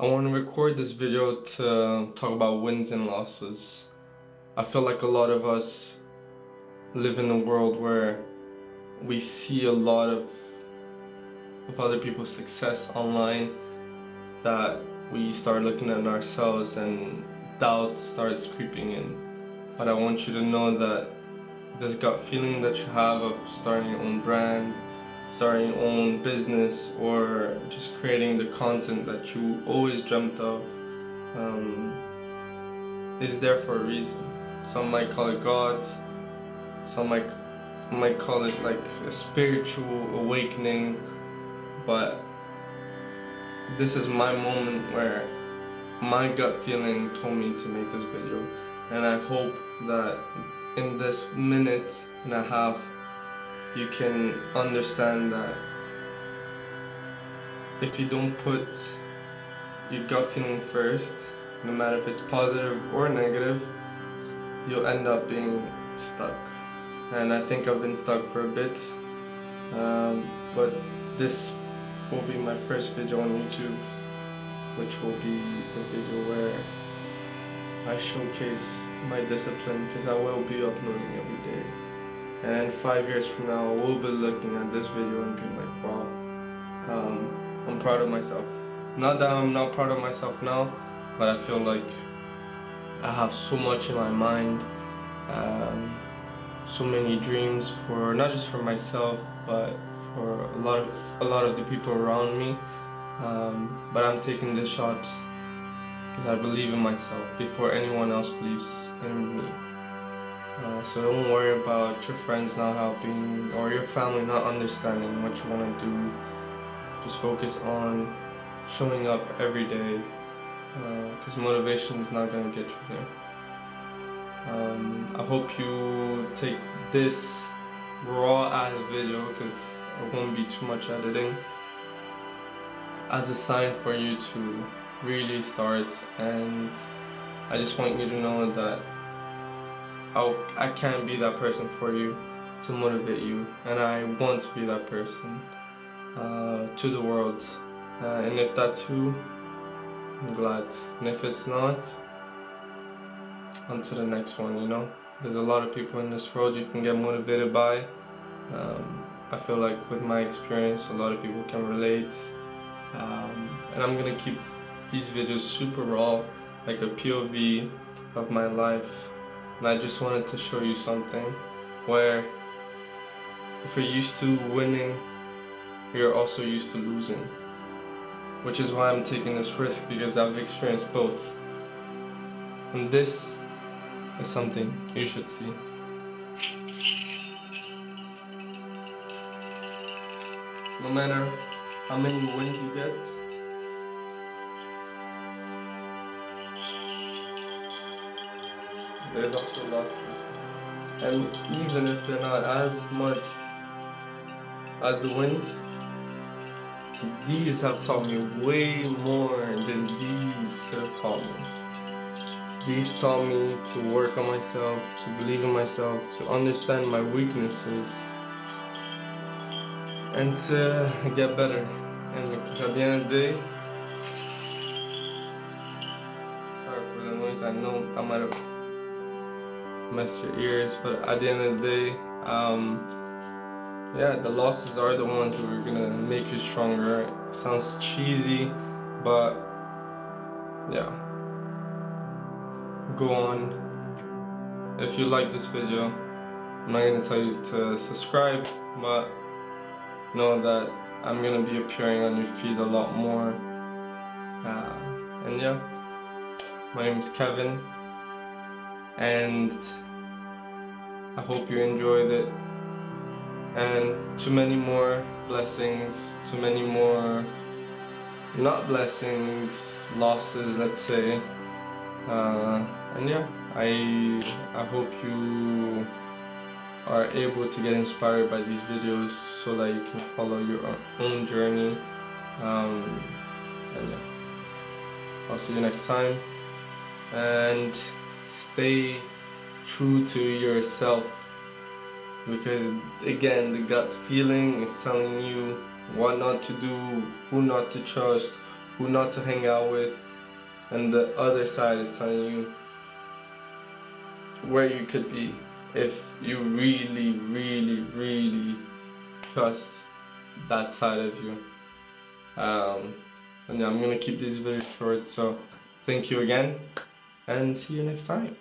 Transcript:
I want to record this video to talk about wins and losses. I feel like a lot of us live in a world where we see a lot of other people's success online, that we start looking at ourselves and doubt starts creeping in. But I want you to know that this gut feeling that you have of starting your own brand, starting your own business, or just creating the content that you always dreamt of, is there for a reason. Some might call it God, some might call it like a spiritual awakening, but this is my moment where my gut feeling told me to make this video, and I hope that in this minute and a half you can understand that if you don't put your gut feeling first, no matter if it's positive or negative, you'll end up being stuck. And I think I've been stuck for a bit, but this will be my first video on YouTube, which will be the video where I showcase my discipline, because I will be uploading every day. And 5 years from now, I will be looking at this video and being like, wow, I'm proud of myself. Not that I'm not proud of myself now, but I feel like I have so much in my mind, so many dreams for not just for myself, but for a lot of the people around me. But I'm taking this shot because I believe in myself before anyone else believes in me. So don't worry about your friends not helping or your family not understanding what you want to do. Just focus on showing up every day, because motivation is not going to get you there. I hope you take this raw ass video, because it won't be too much editing, as a sign for you to really start. And I just want you to know that I can't be that person for you to motivate you, and I want to be that person to the world. And if that's you, I'm glad. And if it's not, on to the next one, you know? There's a lot of people in this world you can get motivated by. I feel like with my experience, a lot of people can relate. And I'm gonna keep these videos super raw, like a POV of my life. And I just wanted to show you something where if you're used to winning, you're also used to losing. Which is why I'm taking this risk, because I've experienced both. And this is something you should see. No matter how many wins you get, there's also losses. And even if they're not as much as the wins, these have taught me way more than these could have taught me. These taught me to work on myself, to believe in myself, to understand my weaknesses, and to get better. And because at the end of the day, sorry for the noise, I know I might have messed your ears, but at the end of the day, yeah, the losses are the ones who are gonna make you stronger. It sounds cheesy, but yeah. Go on. If you like this video, I'm not gonna tell you to subscribe, but know that I'm gonna be appearing on your feed a lot more. And yeah, my name is Kevin, and I hope you enjoyed it. And too many more blessings, too many more not blessings, losses, let's say. And yeah, I hope you are able to get inspired by these videos so that you can follow your own journey. And yeah, I'll see you next time, and stay true to yourself, because again, the gut feeling is telling you what not to do, who not to trust, who not to hang out with, and the other side is telling you where you could be if you really, really, really trust that side of you. And yeah, I'm gonna keep this video short, so thank you again, and see you next time.